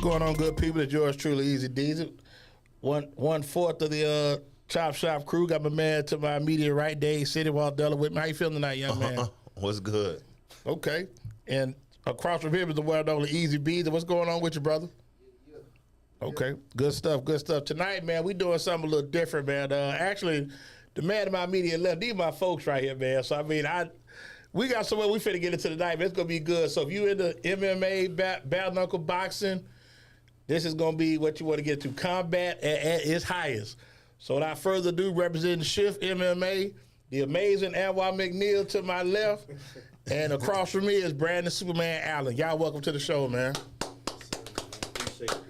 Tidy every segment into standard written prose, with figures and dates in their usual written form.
going on, good people? It's yours truly, EZDZ. One fourth of the Chop Shop crew. Got my man to my immediate right, Dade, City Waldella with me. How you feeling tonight, young man? What's good? Okay. And across from him is the one only EZBZ. What's going on with you, brother? Okay. Good stuff, good stuff. Tonight, man, we doing something a little different, man. Actually, the man to my immediate left, these are my folks right here, man. So, I mean, we got somewhere we finna get into tonight, but it's gonna be good. So if you into MMA, bare knuckle boxing, this is gonna be what you want to get to. Combat at its highest. So without further ado, representing Shift MMA, the amazing Anwar McNeal to my left, and across from me is Brandon Superman Allen. Y'all welcome to the show, man.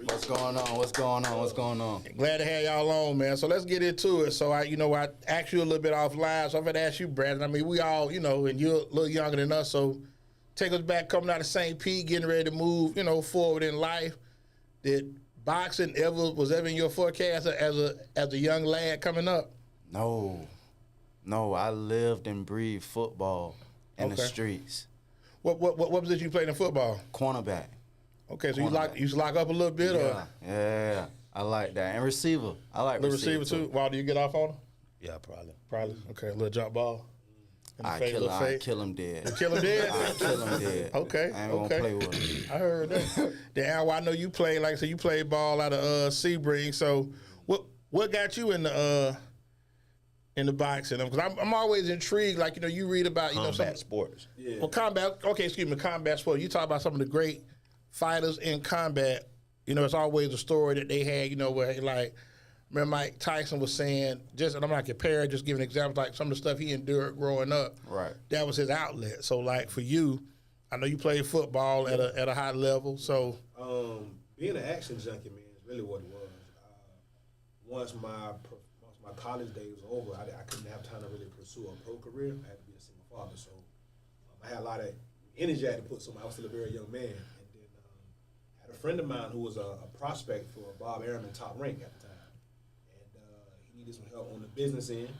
What's going on? What's going on? What's going on? Glad to have y'all on, man. So let's get into it. So I asked you a little bit offline, so I'm gonna ask you, Brandon. I mean, we all, and you're a little younger than us, so take us back, coming out of St. Pete, getting ready to move, forward in life. Did boxing was ever in your forecast as a young lad coming up? No, I lived and breathed football in the streets. What position you played in football? Cornerback. Okay, so you lock up a little bit, Yeah, I like that. And receiver, I like receiver too. Why do you get off on him? Yeah, probably. Okay, a little jump ball. I kill him dead. You kill him dead? I kill him dead. Okay. I ain't gonna play with him. I heard that. Then I know you played, like I said, you played ball out of Sebring. So what got you in the boxing? Because I'm always intrigued. Like you read about combat sports. Yeah. Well, combat. Okay, excuse me, combat sports. You talk about some of the great fighters in combat. It's always a story that they had. Where like. Remember Mike Tyson was saying, and I'm not comparing, just giving examples, like some of the stuff he endured growing up. Right. That was his outlet. So, like, for you, I know you played football at a high level, so. Being an action junkie, man, is really what it was. Once my college days was over, I couldn't have time to really pursue a pro career. I had to be a single father, so I had a lot of energy I had to put somewhere. I was still a very young man. And then I had a friend of mine who was a prospect for Bob Airman top rank at the time. Needed some help on the business end.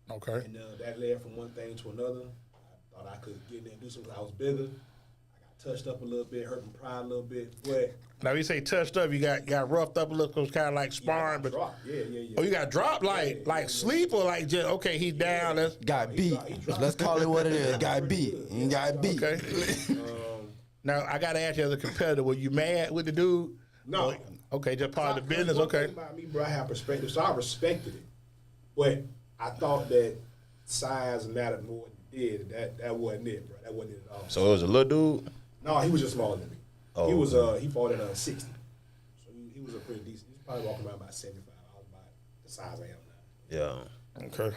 Okay. And that led from one thing to another. I thought I could get in there and do something. I was bigger. I got touched up a little bit, hurt my pride a little bit. But now you say touched up, you got roughed up a little, cause kind of like sparring. Yeah, dropped. Yeah. Oh, you got dropped like sleep or like just okay, he's down. Got beat. Let's call it what it is. Got beat. He got beat. Okay. Now I gotta ask you as a competitor, were you mad with the dude? No. Okay, just part of the business. Okay. One thing about me, bro, I have perspective, so I respected it. But I thought that size mattered more than it did. That wasn't it, bro. That wasn't it at all. So it was a little dude? No, he was just smaller than me. Oh, he was he fought at 60. So he was a pretty decent. He was probably walking around about 75. I was about the size I am now. Yeah. Okay.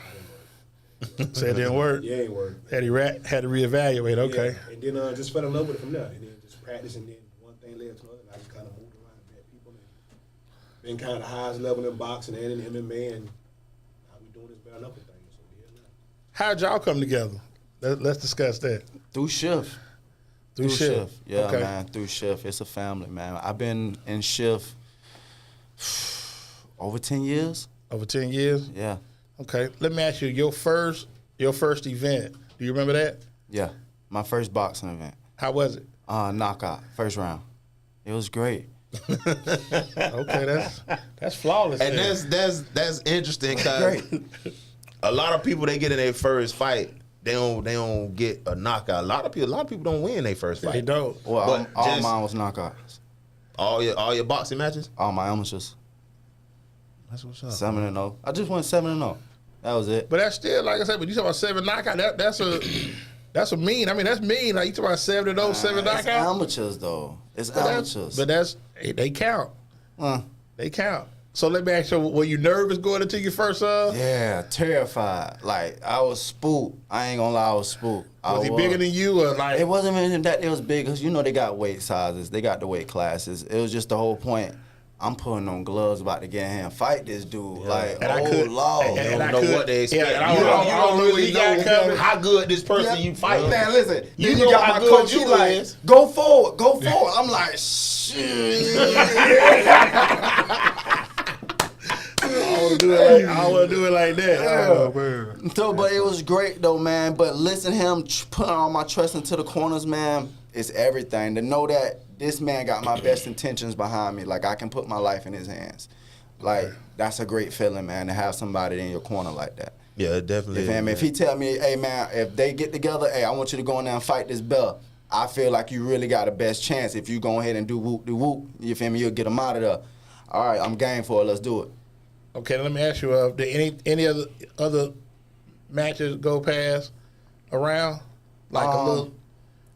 So it didn't work? Yeah, it ain't work. Had to reevaluate, okay. Yeah. And then just fell in love with it from there. And then just practice, and then one thing led to another. And I just kind of moved around and met people. And been kind of the highest level in boxing and in MMA. And now we doing this bare knuckle thing. So yeah, how'd y'all come together? Let's discuss that. Through Shift. Through Shift. Yeah, okay. Man. Through Shift. It's a family, man. I've been in Shift over 10 years. Over 10 years? Yeah. Okay. Let me ask you, your first event, do you remember that? Yeah. My first boxing event. How was it? Knockout. First round. It was great. Okay, that's flawless. And that's interesting because a lot of people, they get in their first fight, they don't get a knockout. A lot of people don't win their first fight. They don't. Well, all mine was knockouts. All your boxing matches? All my amateurs. That's what's up. 7-0. I just went 7-0. That was it. But that's still, like I said, when you talk about 7 knockout, that's a mean. I mean, that's mean. Like you talk about 7-0, 7 knockout. It's amateurs though. It's amateurs. But they count. They count. So let me ask you, were you nervous going into your first Yeah, terrified. Like I was spooked. I ain't gonna lie, I was spooked. Was he bigger than you or like? It wasn't even that it was big, because they got weight sizes, they got the weight classes. It was just the whole point. I'm putting on gloves, about to get in here and fight this dude. Yeah. Like, Lord. You don't know what they expect. Yeah, you don't really know how good this person you fight. Man, listen. You got my coach, you like, go forward. I'm like, shit. I want to do it like that. Yeah. Oh, man. So, but it was great though, man. But listen, him putting all my trust into the corners, man, it's everything. To know that this man got my best intentions behind me. Like, I can put my life in his hands. Like, that's a great feeling, man, to have somebody in your corner like that. Yeah, it definitely. You feel me? If he tell me, hey, man, if they get together, hey, I want you to go in there and fight this belt, I feel like you really got the best chance if you go ahead and do whoop-de-whoop. You feel me? You'll get them out of there. All right, I'm game for it. Let's do it. Okay, let me ask you, did any other matches go past around? Like a little...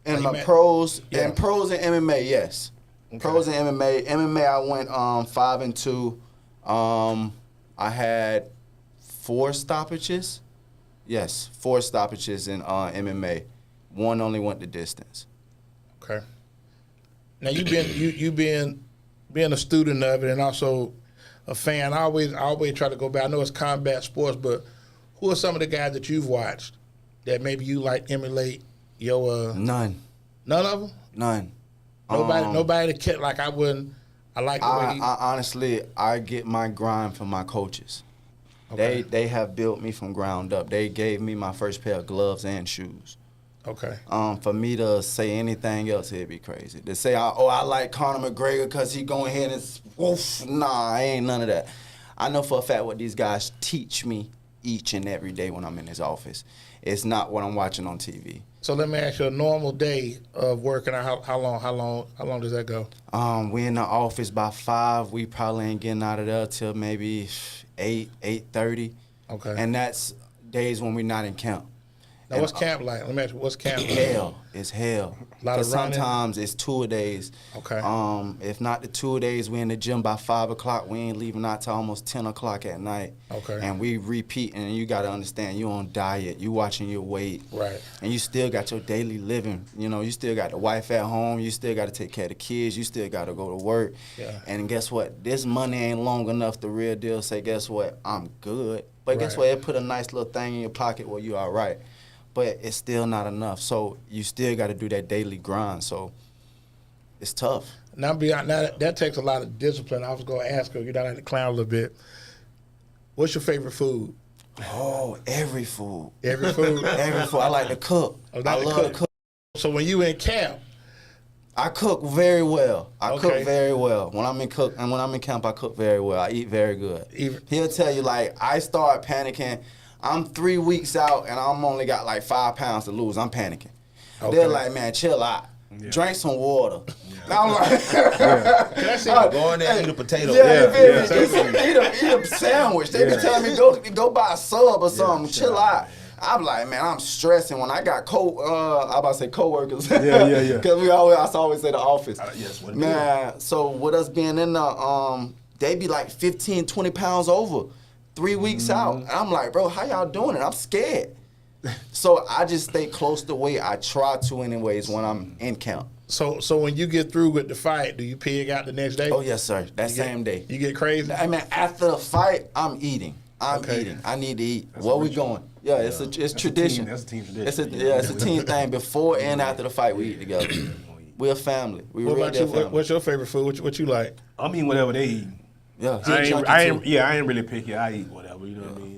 In like my pros, Yeah. and pros and MMA, yes. Okay. Pros and MMA. MMA, I went 5-2. I had 4 stoppages. Yes, 4 stoppages in MMA. 1 only went the distance. Okay. Now you being a student of it and also a fan. I always try to go back. I know it's combat sports, but who are some of the guys that you've watched that maybe you like emulate your? None. None of them. None. Nobody that like I wouldn't. I like the way. I honestly, I get my grind from my coaches. Okay. They have built me from ground up. They gave me my first pair of gloves and shoes. Okay. For me to say anything else, it'd be crazy. To say, I like Conor McGregor because he go ahead and woof. Nah, I ain't none of that. I know for a fact what these guys teach me each and every day when I'm in his office. It's not what I'm watching on TV. So let me ask you, a normal day of working out, how long does that go? We in the office by 5. We probably ain't getting out of there till maybe 8:30. Okay. And that's days when we're not in camp. Now, what's camp like? Let me ask you, what's camp like? Hell. It's hell. A lot of 'Cause running? sometimes it's 2-a-days. Okay. If not the 2-a-days, we in the gym by 5 o'clock. We ain't leaving out till almost 10 o'clock at night. Okay. And we repeat, and you got to understand, you on diet. You watching your weight. Right. And you still got your daily living. You know, you still got the wife at home. You still got to take care of the kids. You still got to go to work. Yeah. And guess what? This money ain't long enough to real deal say, guess what? I'm good. But guess Right. what? It put a nice little thing in your pocket where you all right. But it's still not enough. So you still got to do that daily grind. So it's tough. Now, that takes a lot of discipline. I was going to ask her, you don't have to clown a little bit. What's your favorite food? Oh, every food. Every food? Every food. I like to cook. Oh, I like to love cook. to cook. So when you in camp, I cook very well. I Okay. cook very well. When I'm in camp, I cook very well. I eat very good. He'll tell you, like, I start panicking. I'm 3 weeks out, and I'm only got like 5 pounds to lose. I'm panicking. Okay. They're like, man, chill out. Yeah. Drink some water. And I'm like, Go in there and eat a potato. yeah, you feel me? yeah. Eat a sandwich. They be telling me go buy a sub or something. Chill out. I'm like, man, I'm stressing when I got I about to say coworkers. Yeah. Because I always say the office. Yes, what it Man, so with us being in the, they be like 15, 20 pounds over 3 weeks out. And I'm like, bro, how y'all doing it? I'm scared. So I just stay close to weight. I try to anyways when I'm in camp. so when you get through with the fight, do you pig out the next day? Oh, yes, sir. That same day. You get crazy? I mean, after the fight, I'm eating. I'm Okay. eating. I need to eat. That's Where we ritual. going? Yeah, it's tradition. That's a team tradition. It's a team thing. Before and after the fight, we eat together. We're a family. We What really about you? a family. What's your favorite food? What you like? I'm eating whatever they eat. Yeah, I ain't really picky. I eat whatever, you know what I mean?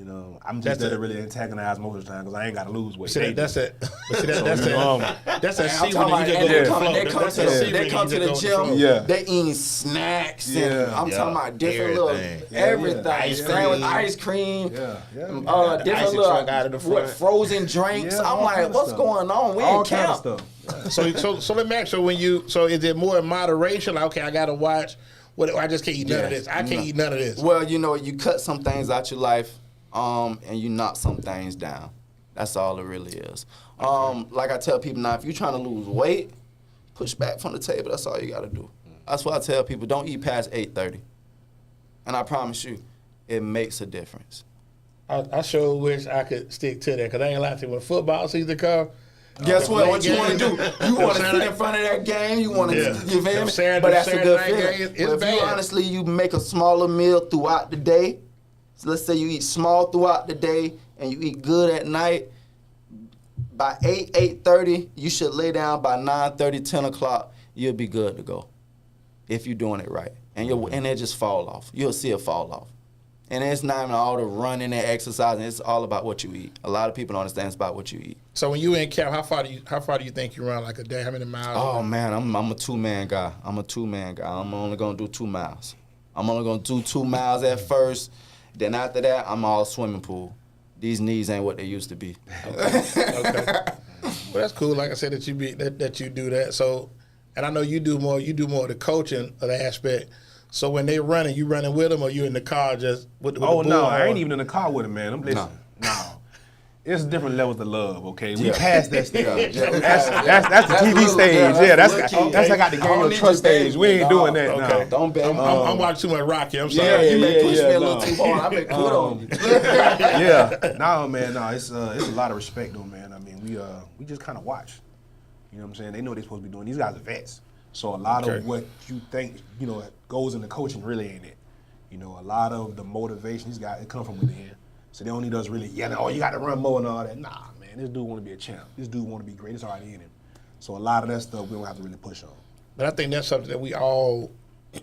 I'm just That's there to it. really antagonize most of the time because I ain't got to lose weight. See, They that's do. it. But see, that's So, that. That's that I'm secret. talking You about, just go with the flow. they come That's to that the, secret. they come You to the just go with gym. flow. Yeah. They eating snacks. And Yeah. I'm Yeah. talking about different Everything. little everything. Ice Sandwich, cream. ice cream. Yeah. Different icy little truck out of the front. frozen drinks. Yeah, I'm all like, kind of what's stuff. going on? We All in kind camp. of stuff. So let me ask you, so is it more in moderation? Like, okay, I got to watch. I just can't eat none of this. I can't eat none of this. Well, you cut some things out your life, and you knock some things down. That's all it really is. Like I tell people now, if you're trying to lose weight, push back from the table. That's all you got to do. That's why I tell people, don't eat past 8:30. And I promise you, it makes a difference. I sure wish I could stick to that because I ain't lying to you. When football season comes, Guess what? late What you want to game. do? You want to sit Saturday- in front of that game. You want to, Yeah. you feel Them me? Saturday- But that's a Saturday good night feeling. games, it's But if you bad. honestly, you make a smaller meal throughout the day. So let's say you eat small throughout the day and you eat good at night. By 8:30, you should lay down by 9:30, 10 o'clock. You'll be good to go if you're doing it right. And it just fall off. You'll see it fall off. And it's not even all the running and exercising. It's all about what you eat. A lot of people don't understand it's about what you eat. So when you in camp, how far do you think you run like a day? How many miles? Oh man, I'm a 2-man guy. I'm only gonna do 2 miles. I'm only gonna do 2 miles at first. Then after that, I'm all swimming pool. These knees ain't what they used to be. Okay. Well, that's cool. Like I said, that you do that. So, and I know you do more. You do more of the coaching of the aspect. So when they running, you running with them, or you in the car just with the Oh bull no, horn? I ain't even in the car with him, man. Listen, no. It's different levels of love, okay? We passed that stage. That's the TV stage. Yeah, that's I got the game of trust stage. We ain't doing that now. Okay. Don't bet. I'm watching too much Rocky. I'm sorry. You may push me a little no. too hard. I may quit on you. Yeah, no, man, no. It's a lot of respect, though, man. I mean, we just kind of watch. You know what I'm saying? They know what they're supposed to be doing. These guys are vets, so a lot of what you think goes into coaching really ain't it. You know, a lot of the motivation these guys it come from within. So they don't need us really yelling, oh, you got to run more and all that. Nah, man, this dude want to be a champ. This dude want to be great. It's already in him. So a lot of that stuff we don't have to really push on. But I think that's something that we all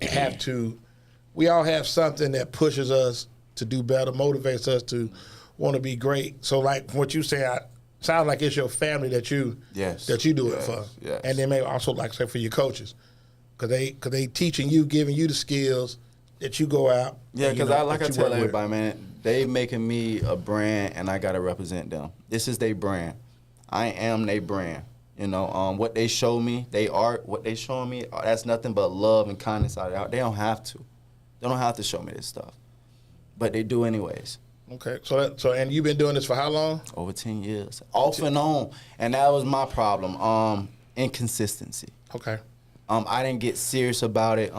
have to. We all have something that pushes us to do better, motivates us to want to be great. So like what you say, sounds like it's your family that you do it for, and then maybe also like say for your coaches, because they teaching you, giving you the skills that you go out. Yeah, because I tell everybody, man, they making me a brand, and I gotta represent them. This is their brand. I am their brand. You know, what they show me, they art, what they showing me, that's nothing but love and kindness out there. They don't have to. They don't have to show me this stuff, but they do anyways. Okay, so and you've been doing this for how long? Over 10 years, off and on, and that was my problem. Inconsistency. Okay. I didn't get serious about it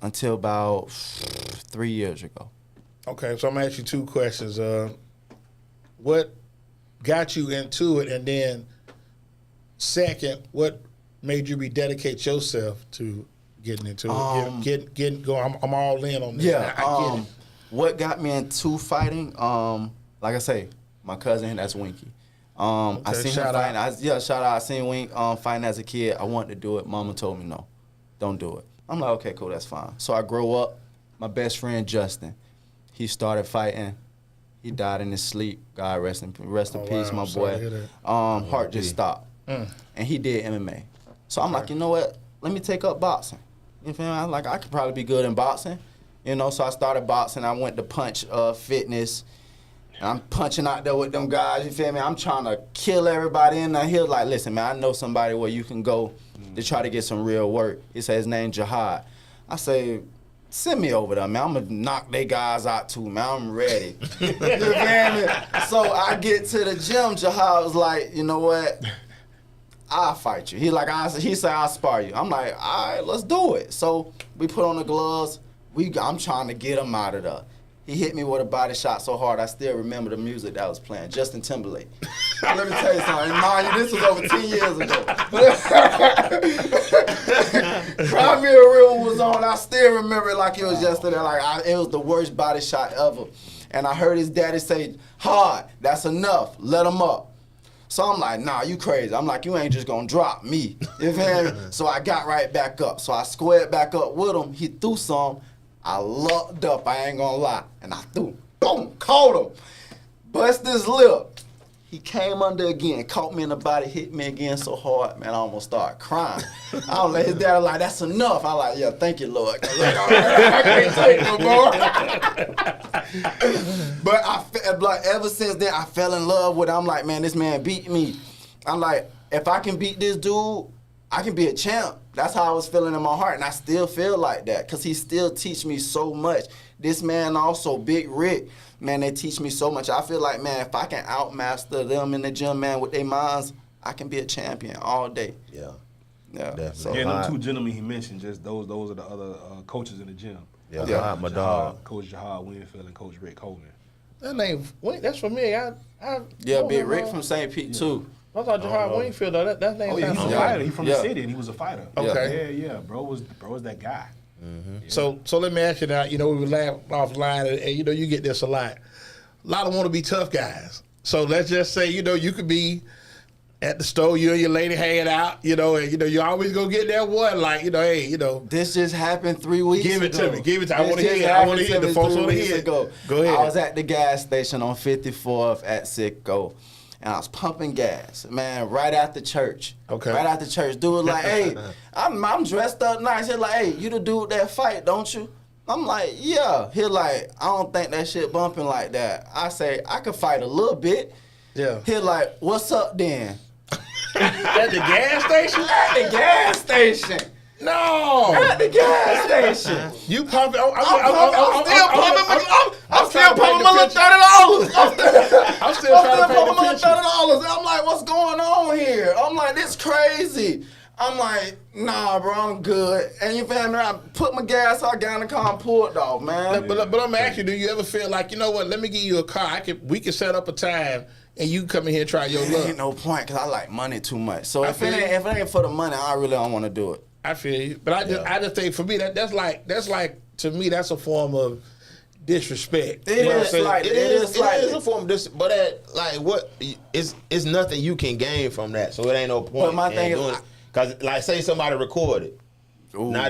until about 3 years ago. Okay, so I'm gonna ask you 2 questions. What got you into it, and then second, what made you rededicate yourself to getting into it? Getting going. I'm all in on this. Yeah. I get it. What got me into fighting? Like I say, my cousin, that's Winky. I seen him fighting. Shout out. I seen Wink fighting as a kid. I wanted to do it. Mama told me no, don't do it. I'm like, okay, cool, that's fine. So I grow up. My best friend Justin, he started fighting. He died in his sleep. God rest in peace, my boy. Heart just stopped, and he did MMA. So I'm like, you know what? Let me take up boxing. You feel me? I'm like, I could probably be good in boxing. You know, so I started boxing. I went to Punch Fitness. And I'm punching out there with them guys, you feel me? I'm trying to kill everybody in there. He was like, listen, man, I know somebody where you can go to try to get some real work. He said his name Jihad. I say, send me over there, man. I'm going to knock they guys out too, man. I'm ready. You feel me? So I get to the gym. Jihad was like, you know what? I'll fight you. He said, I'll spar you. I'm like, all right, let's do it. So we put on the gloves. I'm trying to get him out of there. He hit me with a body shot so hard, I still remember the music that was playing, Justin Timberlake. Let me tell you something, mind you, this was over 10 years ago. Cry Me a River was on, I still remember it like it was yesterday, it was the worst body shot ever. And I heard his daddy say, hard, that's enough, let him up. So I'm like, nah, you crazy. I'm like, you ain't just gonna drop me. You feel me? So I got right back up. So I squared back up with him, he threw some, I locked up, I ain't gonna lie, and I threw, boom, caught him. Bust his lip. He came under again, caught me in the body, hit me again so hard, man, I almost started crying. I don't let his dad like, that's enough. I like, yeah, thank you, Lord. I can't take no more. But ever since then, I fell in love with it. I'm like, man, this man beat me. I'm like, if I can beat this dude, I can be a champ. That's how I was feeling in my heart, and I still feel like that because he still teach me so much. This man also, Big Rick, man, they teach me so much. I feel like, man, if I can outmaster them in the gym, man, with their minds, I can be a champion all day. Yeah. Yeah. So, Yeah, them 2 gentlemen he mentioned, just those are the other coaches in the gym. Yeah, my dog. Coach Jihad Winfield and Coach Rick Hogan. That name, that's for me. Big Rick from St. Pete, too. I thought Jihad Wingfield, though. That name He's sounds a fighter. He's from the city, and he was a fighter. Okay. Yeah. Bro was that guy. Mm-hmm. Yeah. So let me ask you now. You know, we were laughing offline, and you know, you get this a lot. A lot of want to be tough guys. So let's just say, you know, you could be at the store, you and your lady hanging out, you know, and you always go get that one, like, hey, This just happened 3 weeks ago. Give it to me. Give it to me. I This wanna just hear it. I happened wanna hear to the me folks 3 wanna weeks hear it. ago. Go ahead. I was at the gas station on 54th at Sitco, and I was pumping gas, man, right after church. Okay. Right after church. Dude was like, hey, I'm dressed up nice. He's like, hey, you the dude that fight, don't you? I'm like, yeah. He like, I don't think that shit bumping like that. I say, I could fight a little bit. Yeah. He like, what's up then? At the gas station? At the gas station. No. At the gas station. You pumping? I'm still pumping my little $30. I'm still trying to pumping paint my the little picture. $30. I'm like, what's going on here? I'm like, this crazy. I'm like, nah, bro, I'm good. And you feel me? I put my gas, I got in the car and pulled off, man. But I'm gonna ask you, do you ever feel like, you know what? Let me give you a car. We can set up a time, and you come in here and try your luck. Ain't no point, cause I like money too much. So I if feel it ain't for the money, I really don't want to do it. I feel you, but I just think for me that's like to me that's a form of disrespect. It You know what I'm is saying? like- It is a form of this, but it's nothing you can gain from that. So it ain't no point. But my thing is, because like say somebody recorded, now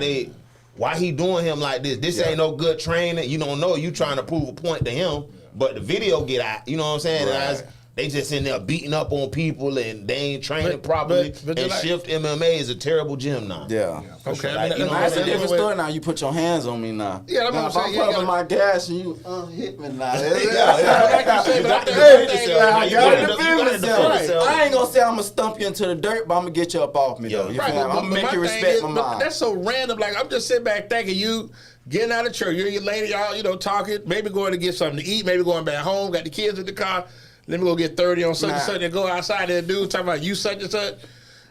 why he doing him like this? This ain't no good training. You don't know. You trying to prove a point to him, but the video get out. You know what I'm saying? Right. They just in there beating up on people and they ain't training properly. but and like- Shift MMA is a terrible gym now. Yeah. Okay, Like, you know That's a what I'm different story now. You put your hands on me now. Yeah, that's what Now, I'm if saying. I'm You pumping gotta- my gas and you hit me now. Like you say, but I think got to the defend thing yourself. is- You I gotta gotta defend defend myself. yourself. I ain't gonna say I'm gonna stump you into the dirt, but I'm gonna get you up off me though. You Right, feel me? but I'm gonna make my you thing respect is- my but mind. that's so random. Like I'm just sitting back thinking you getting out of church, you and your lady, y'all, talking, maybe going to get something to eat, maybe going back home, got the kids in the car. Let me go get 30 on such and such and go outside there, dude, talking about you such and such.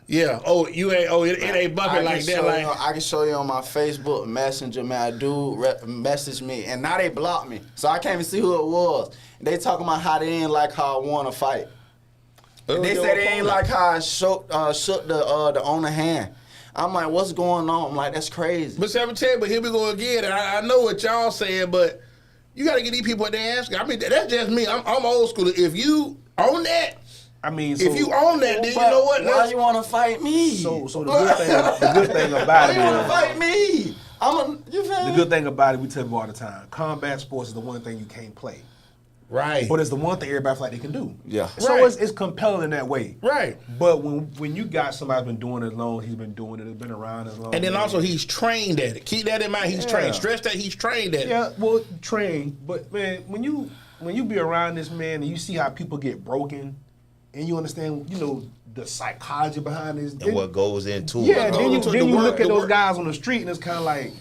Yeah. Oh, you ain't. Oh, it ain't bumping like that. Like I can show you on my Facebook Messenger, man. A dude messaged me, and now they blocked me, so I can't even see who it was. They talking about how they ain't like how I won a fight. They say they ain't like how I shook the owner hand. I'm like, what's going on? I'm like, that's crazy. But 17, but here we go again. And I know what y'all saying, but you got to get these people what they ask. I mean, that's just me. I'm old school. If you own that, I mean, so, if you own that, then you But know what? Why you want to fight me? so the good thing about Why it you want to is, fight me? You feel the me? good thing about it, we tell people all the time, combat sports is the one thing you can't play. Right. But it's the one thing everybody feel like they can do. Yeah. So Right. it's compelling in that way. Right. But when you got somebody who's been doing it as long, he's been doing it, has been around as long. And then man. also he's trained at it. Keep that in mind. He's Yeah. trained. Stress that he's trained at it. Yeah, well, trained. But man, when you be around this man and you see how people get broken, and you understand, the psychology behind this. And what goes into Yeah, it. then you into the work, look at the those work. guys on the street and it's kind of like,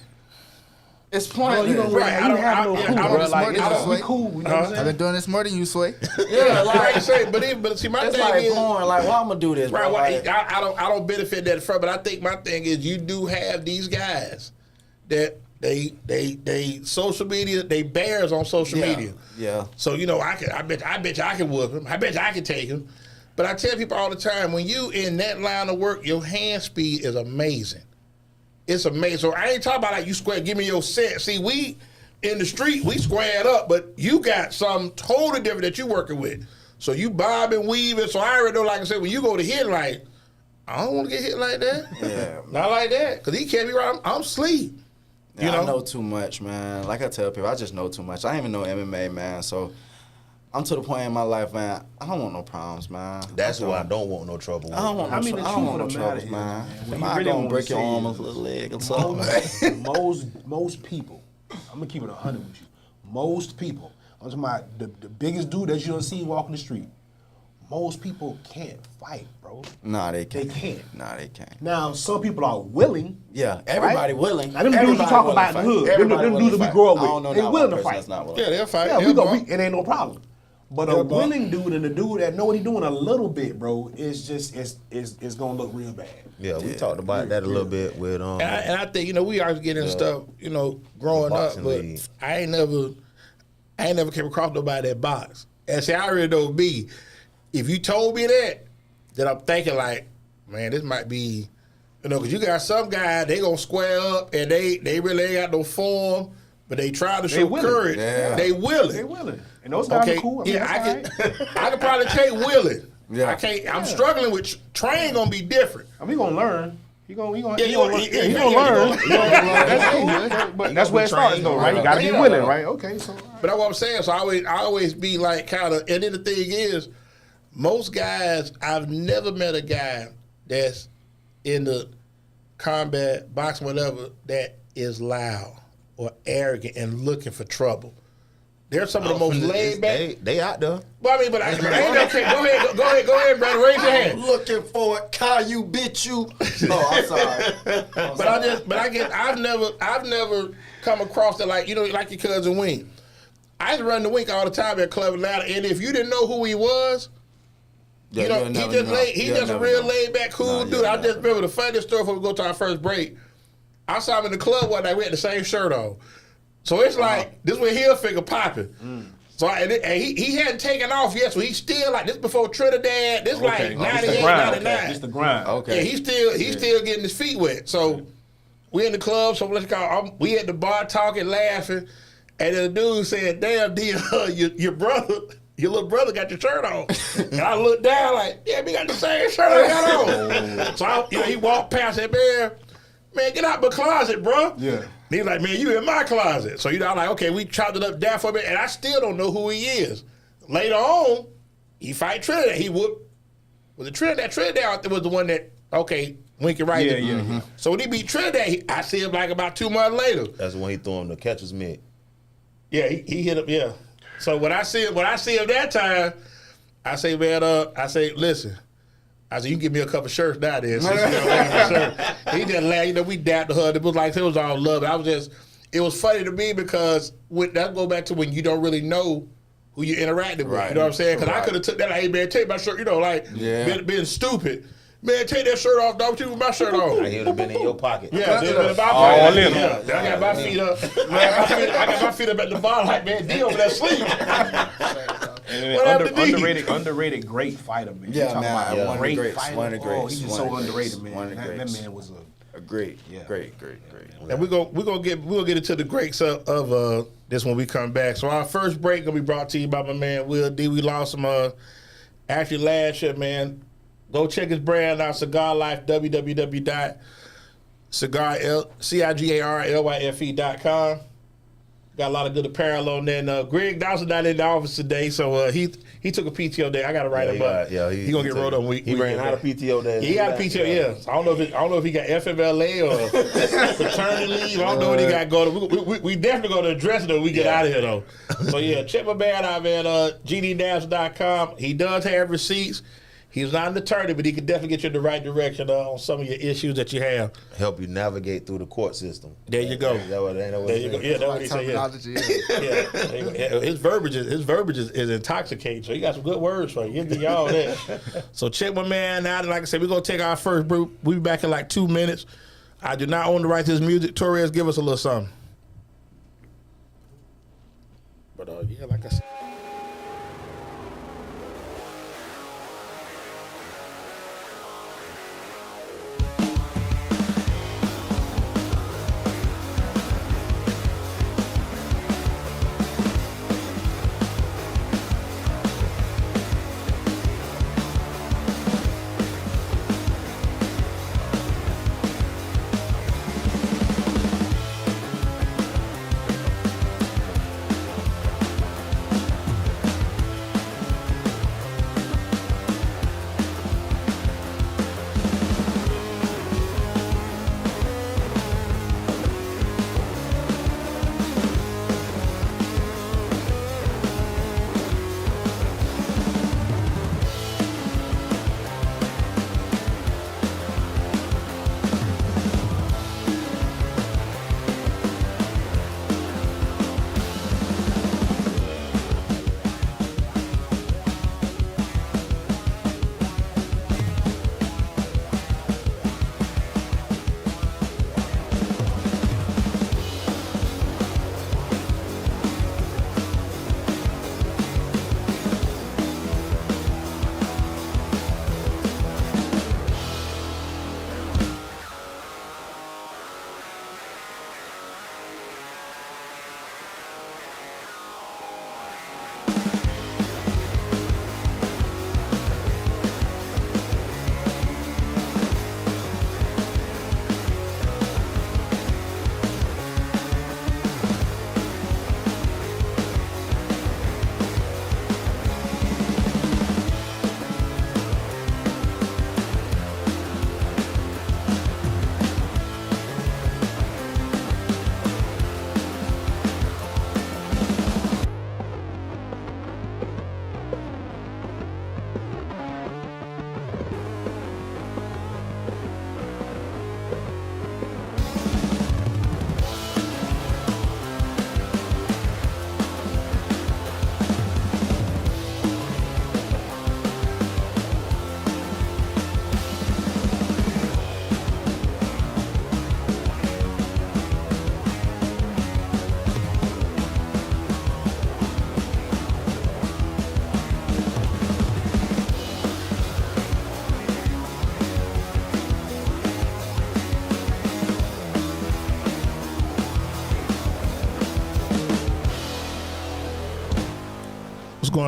It's bro, pointless. you don't Right, I really don't- have I- no yeah, cool, I don't bro. just Like, want- I don't- we cool. You know what I'm I've saying? been doing this more than you, Sway. Yeah, Like I like, say, but see, my it's thing like is, porn. Like, why I'm gonna do this, bro? right? Like, I don't benefit that from, but I think my thing is you do have these guys that they social media, they bears on social media. Yeah. So I bet you I can whoop him. I bet you I can take him. But I tell people all the time, when you in that line of work, your hand speed is amazing. It's amazing. So I ain't talking about like you square, give me your set. See, we in the street, we squared up, but you got something totally different that you working with. So you bob and weave it. So I already know, like I said, when you go to hit, like, I don't want to get hit like that. Yeah. Not like that. Because he can't be right. I'm asleep. You I know? know too much, man. Like I tell people, I just know too much. I ain't even know MMA, man. So I'm to the point in my life, man. I don't want no problems, man. That's why I don't want no trouble. I don't want no, I mean, the I don't truth want no of the matter troubles, is, man. man, If when you I really gonna wanna break your say arm or is- little leg or something. most people, I'm gonna keep it 100 with you. Most people, I'm talking about the biggest dude that you don't see walking the street. Most people can't fight, bro. Nah, they can't. They can't. Nah, they can't. Now, some people are willing. Yeah, everybody right? willing. Now, them dudes you Everybody talk willing about to in the fight. hood, Everybody them willing dudes that we fight. grow up I with, don't know they not willing one to person fight. that's not willing. Yeah, they'll fight. Yeah, They'll it ain't no problem. But Yeah, a bro. willing dude and a dude that know what he doing a little bit, bro, it's gonna look real bad. Yeah, we talked about that a little bit with And I think we always get into stuff, growing up, boxing but league. I ain't never came across nobody that box. And see, I already know me. If you told me that, then I'm thinking like, man, this might be, because you got some guys, they gonna square up and they really ain't got no form, but they try to show willing. courage. Yeah. They willing. They willing. And those guys Okay, are cool. I mean, yeah, that's all right. I could probably take willing. Yeah. I can't. I'm struggling with Train. Gonna be different. I mean, he gonna learn. He gonna learn. Yeah, He he gonna gonna learn. But He that's gonna where be it starts, trained, though, right? You right? gotta be Yeah. willing, right? Okay, so. But that's what I'm saying. So I always be like kind of. And then the thing is, most guys, I've never met a guy that's in the combat, boxing, whatever, that is loud or arrogant and looking for trouble. They're some of the most laid back. They out there. Well, I mean, but I ain't okay. Go ahead, brother. Raise your hand. Looking for it, Caillou bitch you. Oh, I'm sorry. I've never come across that like like your cousin Wink. I used to run the Wink all the time at Club Atlanta, and if you didn't know who he was, Yeah, you know, you'll never he's know. just a You'll real never know. laid back, cool No, dude. you'll I never just remember the funniest story before we go to our first break. I saw him in the club one night. We had the same shirt on, so it's like this was heel figure popping. So and he hadn't taken off yet, so he's still like this before Trinidad. This like 98, 99. It's the grind. Okay. Yeah, he's still getting his feet wet. So we in the club, so let's call. We at the bar talking, laughing, and then the dude said, "Damn, D, your brother, your little brother got your shirt on." And I looked down like, "Yeah, we got the same shirt I got on." So he walked past that man, get out my closet, bro. Yeah. And he's like, "Man, you in my closet." So I'm like, okay, we chopped it up down for a minute, and I still don't know who he is. Later on, he fight Trinidad. He whooped. Was it Trinidad? Trinidad was the one that Winky right. Yeah. So when he beat Trinidad, I see him like about 2 months later. That's when he threw him the catcher's mitt. Yeah, he hit him. Yeah. So when I see him that time, I say, man, listen. I said, you can give me a couple shirts now then. Since you don't like my shirt. He just laughed. We dapped her. It was like it was all love. It was funny to me because that go back to when you don't really know who you interacted with. Right. You know what I'm saying? Because I Right. could have took that like, hey man, take my shirt. Being stupid. Man, take that shirt off. Don't you with my shirt on? He would have been in your pocket. Yeah, All in. I got my feet up. I got my feet up at the bar like, man, D over there sleeping. And What happened to D? underrated great fighter, man. Yeah, You talking man, about a one of the great greats, fighter. one of the Oh, greats, he's just one so of the underrated, greats, man. one of the That greats. man was A great. And we're gonna get into the greats of this when we come back. So our first break gonna be brought to you by my man Will D. We lost him actually last year, man. Go check his brand out, Cigar Life, www.cigarlyfe.com. Got a lot of good apparel on there. And Greg Dawson not in the office today, so he took a PTO day. I got to write him up. Yeah, he gonna get rolled up. He ran out of PTO days. He got a PTO, yeah. So I don't know if he got FMLA or paternity leave. I don't know what he got going. We definitely going to address it when we get out of here, though. So, yeah, check my man out, man, gdnabs.com. He does have receipts. He's not an attorney, but he can definitely get you in the right direction on some of your issues that you have. Help you navigate through the court system. There you go. There you go. Yeah, that's what he said. Yeah. His verbiage is intoxicating. So he got some good words for you. He'll give you all that. So check my man out. And like I said, we're gonna take our first break. We'll be back in like 2 minutes. I do not own the right to his music. Torres, give us a little something. But yeah, like I said.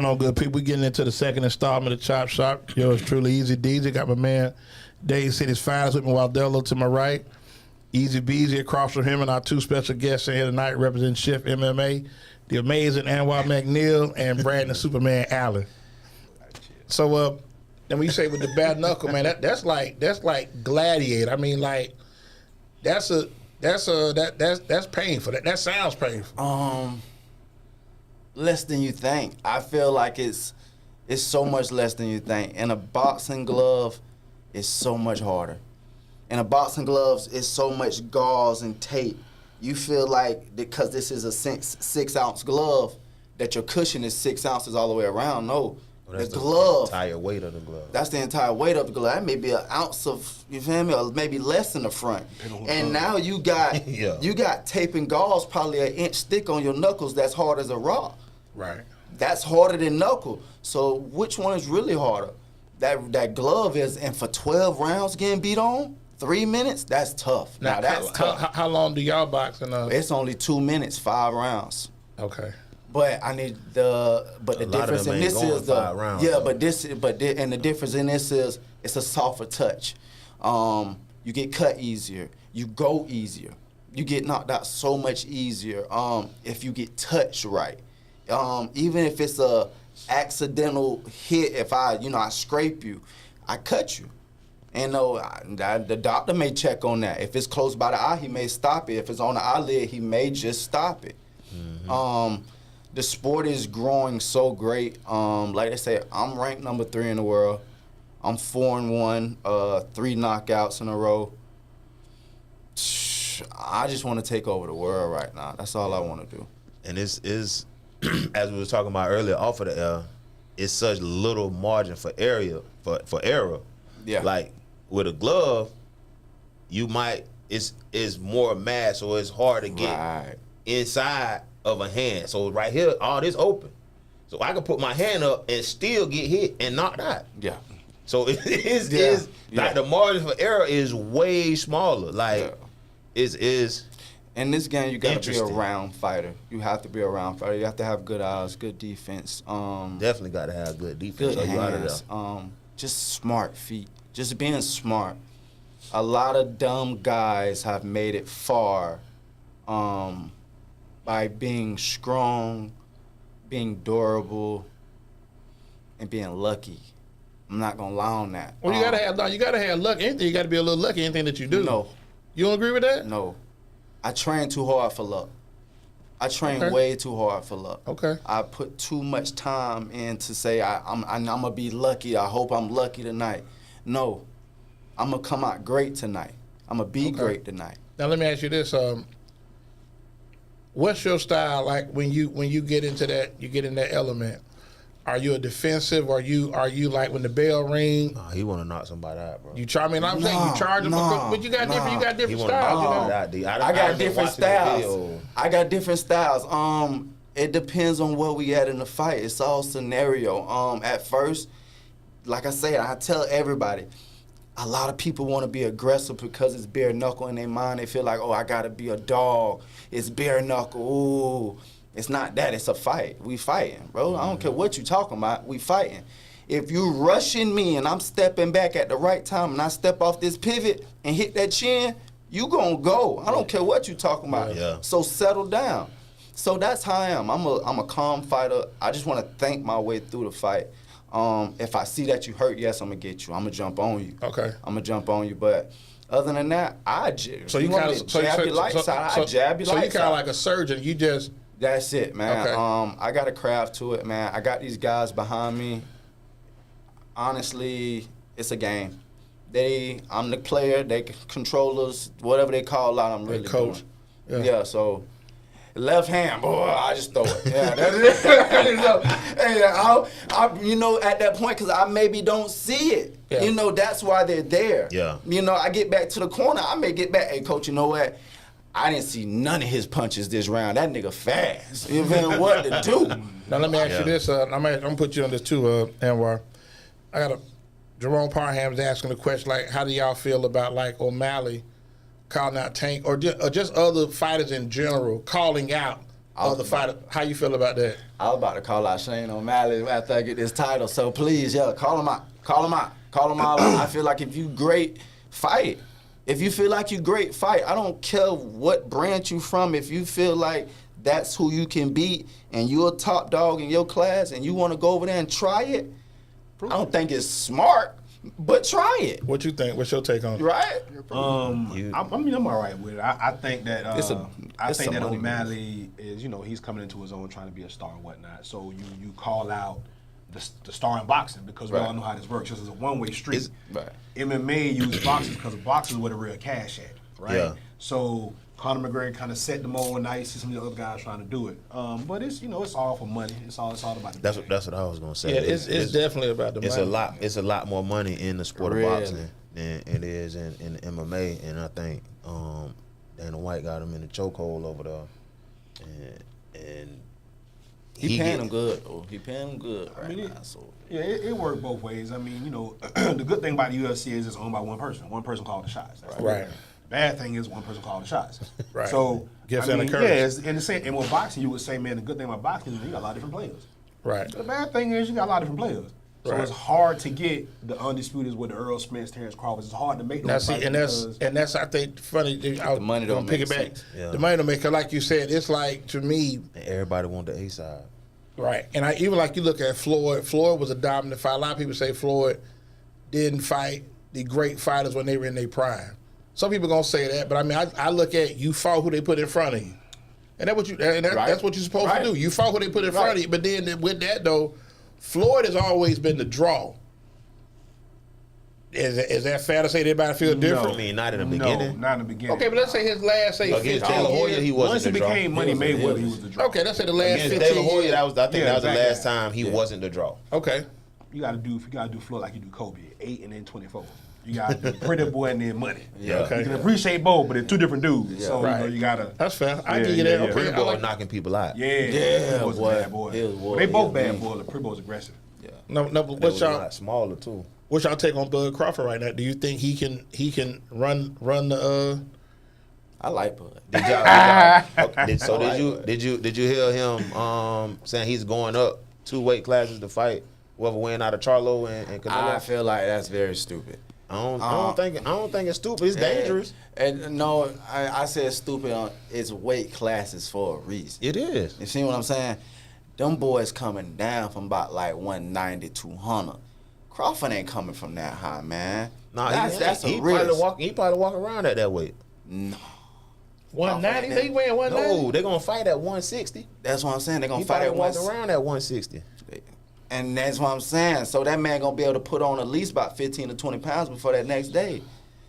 on, good people? We getting into the second installment of Chop Shop. Yours truly, EZDZ. Got my man Dade City's finest with me, Waldello to my right. EZBZ across from him, and our two special guests in here tonight representing Shift MMA, the amazing Anwar McNeal and Brandon Superman Allen. So, and when you say with the bad knuckle, man, that's like gladiator. I mean, like that's painful. That sounds painful. Less than you think. I feel like it's so much less than you think. In a boxing glove, it's so much harder. In a boxing gloves, it's so much gauze and tape. You feel like because this is a 6 ounce glove, that your cushion is 6 ounces all the way around. No, the glove. The entire weight of the glove. That's the entire weight of the glove. That may be an ounce of, you feel me, or maybe less in the front. And now you got you got tape and gauze probably an inch thick on your knuckles. That's hard as a rock. Right. That's harder than knuckle. So which one is really harder? That glove is, and for 12 rounds getting beat on, 3 minutes, that's tough. Now that's tough. How long do y'all box? It's only 2 minutes, 5 rounds. Okay. But I need the difference in this is the 5 rounds, yeah, though. And the difference in this is it's a softer touch. You get cut easier. You go easier. You get knocked out so much easier. If you get touched right. Even if it's a accidental hit, if I scrape you, I cut you. And the doctor may check on that. If it's close by the eye, he may stop it. If it's on the eyelid, he may just stop it. Mm-hmm. The sport is growing so great. Like I said, I'm ranked number 3 in the world. I'm 4-1, 3 knockouts in a row. I just want to take over the world right now. That's all I want to do. And it's as we was talking about earlier, off of the air, it's such little margin for error. Yeah. Like with a glove, it's more mass, so it's hard to get inside of a hand. So right here, all this open. So I can put my hand up and still get hit and knocked out. Yeah. So like the margin for error is way smaller. Like is in this game, you got to be a round fighter. You have to be a round fighter. You have to have good eyes, good defense. Definitely got to have good defense. Good so you out of hands. there. Just smart feet. Just being smart. A lot of dumb guys have made it far by being strong, being durable, and being lucky. I'm not gonna lie on that. Well, you gotta have luck. Anything, you gotta be a little lucky. Anything that you do. No. You don't agree with that? No. I train too hard for luck. I train way too hard for luck. Okay. I put too much time in to say I'm gonna be lucky. I hope I'm lucky tonight. No, I'm gonna come out great tonight. I'm gonna be great tonight. Now let me ask you this: what's your style like when you get into that? You get in that element. Are you a defensive? Are you like when the bell ring? Nah, he want to knock somebody out, bro. You charge me. I'm saying you charge him, but you got different styles. I got different styles. I got different styles. It depends on where we at in the fight. It's all scenario. At first, like I say, I tell everybody, a lot of people want to be aggressive because it's bare knuckle in their mind. They feel like, oh, I gotta be a dog. It's bare knuckle. Ooh. It's not that. It's a fight. We fighting, bro. I don't care what you talking about. We fighting. If you rushing me and I'm stepping back at the right time and I step off this pivot and hit that chin, you gonna go. I don't care what you talking about. Yeah. So settle down. So that's how I am. I'm a calm fighter. I just want to think my way through the fight. If I see that you hurt, yes, I'm gonna get you. I'm gonna jump on you. Okay. I'm gonna jump on you, but other than that, I jab. So you kind of jab your light side. I jab your So light you kind side. of like a surgeon. You just. That's it, man. Okay. I got a craft to it, man. I got these guys behind me. Honestly, it's a game. I'm the player. They controllers, whatever they call out. I'm really coach. doing. Yeah. So left hand, boy. I just throw it. Yeah, that's it. So, hey, at that point, because I maybe don't see it. Yeah. That's why they're there. Yeah. I get back to the corner. I may get back. Hey, coach, you know what? I didn't see none of his punches this round. That nigga fast. You know what to do? Now let me ask you this. I'm gonna put you on this too, Anwar. Jerome Parham's asking the question like, how do y'all feel about like O'Malley calling out Tank or just other fighters in general calling out the fight. How you feel about that? I was about to call out Shane O'Malley after I get this title. So please, call him out. Call him out. Call him all out. I feel like if you great, fight. If you feel like you great, fight. I don't care what branch you from. If you feel like that's who you can beat and you're a top dog in your class and you want to go over there and try it, I don't think it's smart, but try it. What you think? What's your take on it? Right? I mean, I'm all right with it. I think that It's that O'Malley is, he's coming into his own, trying to be a star and whatnot. So you call out the star in boxing because we all know how this works. This is a one-way street. Right. MMA use boxers because boxers is where the real cash at, right? Yeah. So Conor McGregor kind of set the mold. Now you see some of the other guys trying to do it. But it's it's all for money. It's all about the That's what I was gonna say. Yeah, it's definitely about the money. It's a lot more money in the sport of boxing than it is in MMA, and I think Dana White got him in the chokehold over there, and He paying him good, though. He paying him good now. Yeah, it worked both ways. I mean, the good thing about the UFC is it's owned by one person. One person called the shots. That's Right. The bad thing is one person called the shots. Right. So, Gifts I and mean, a curse. yeah, it's in the same. And with boxing, you would say, man, the good thing about boxing is you got a lot of different players. Right. The bad thing is you got a lot of different players. So Right. it's hard to get the undisputed with the Earl Smiths, Terrence Crawford. It's hard to make Now those see, fights and that's I think funny. The money don't pick make it back. sense. Yeah. The money don't make. 'Cause like you said, it's like to me. and everybody want the A side. Right, and even like you look at Floyd. Floyd was a dominant fighter. A lot of people say Floyd didn't fight the great fighters when they were in their prime. Some people gonna say that, but I mean, I look at you fought who they put in front of you, and that's what you're supposed to do. You fought who they put in front of you. But then with that though, Floyd has always been the draw. Is that fair to say that everybody feel different? I mean, not in the beginning. No, not in the beginning. Okay, but let's say his last Against 15 Taylor Hoyer, years. he wasn't Once it the draw. became Money Mayweather, he was the draw. Okay, let's say the last Against 15 Taylor Hoyer, years. that was the exactly. last time he wasn't the draw. Okay. You gotta do Floyd like you do Kobe, 8 and then 24. You gotta do Pretty Boy and then Money. Yeah. Okay. You can appreciate both, but they're two different dudes. So Right. you gotta. That's fair. I Yeah, give you yeah, that. yeah. Okay, Pretty I boy like- knocking people out. Yeah, Pretty Boy's boy. a bad boy. He was Well, they both he was bad mean. boys. Pretty Boy's aggressive. No, That what's was a y'all? lot smaller too. What's y'all take on Bud Crawford right now? Do you think he can run the? I like Bud. Did you hear him saying he's going up 2 weight classes to fight whoever win out of Charlo and Canelo? I feel like that's very stupid. I don't think it's stupid. It's dangerous. And no, I said stupid on it's weight classes for a reason. It is. You see what I'm saying? Them boys coming down from about like 190, 200. Crawford ain't coming from that high, man. Nah, that's he a risk. probably walk around at that weight. No, 190. They weighing 190. No, they're gonna fight at 160. that's what I'm saying. They're gonna He fight probably at walk 160. around at 160. And that's what I'm saying. So that man gonna be able to put on at least about 15 to 20 pounds before that next day.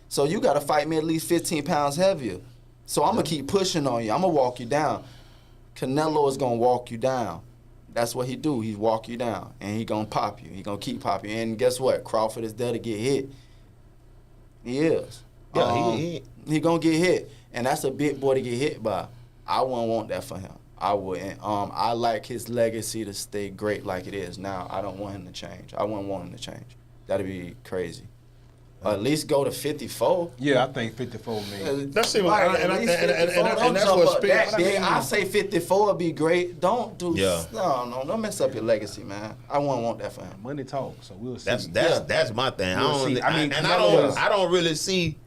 So you gotta fight me at least 15 pounds heavier. So I'm gonna keep pushing on you. I'm gonna walk you down. Canelo is gonna walk you down. That's what he do. He walk you down, and he gonna pop you. He gonna keep popping you. And guess what? Crawford is there to get hit. He is. Yeah, he gonna get hit, and that's a big boy to get hit by. I wouldn't want that for him. I wouldn't. I like his legacy to stay great like it is now. I don't want him to change. I wouldn't want him to change. That'd be crazy. At least go to 54. Yeah, I think 54 man. That's it. Right, And at least 54. Don't that's jump what up that speaks. big. I say 54 would be great. Don't do. Yeah. No, don't mess up your legacy, man. I wouldn't want that for him. Money talk, so we'll see. That's my thing. We'll see. I mean, I don't really see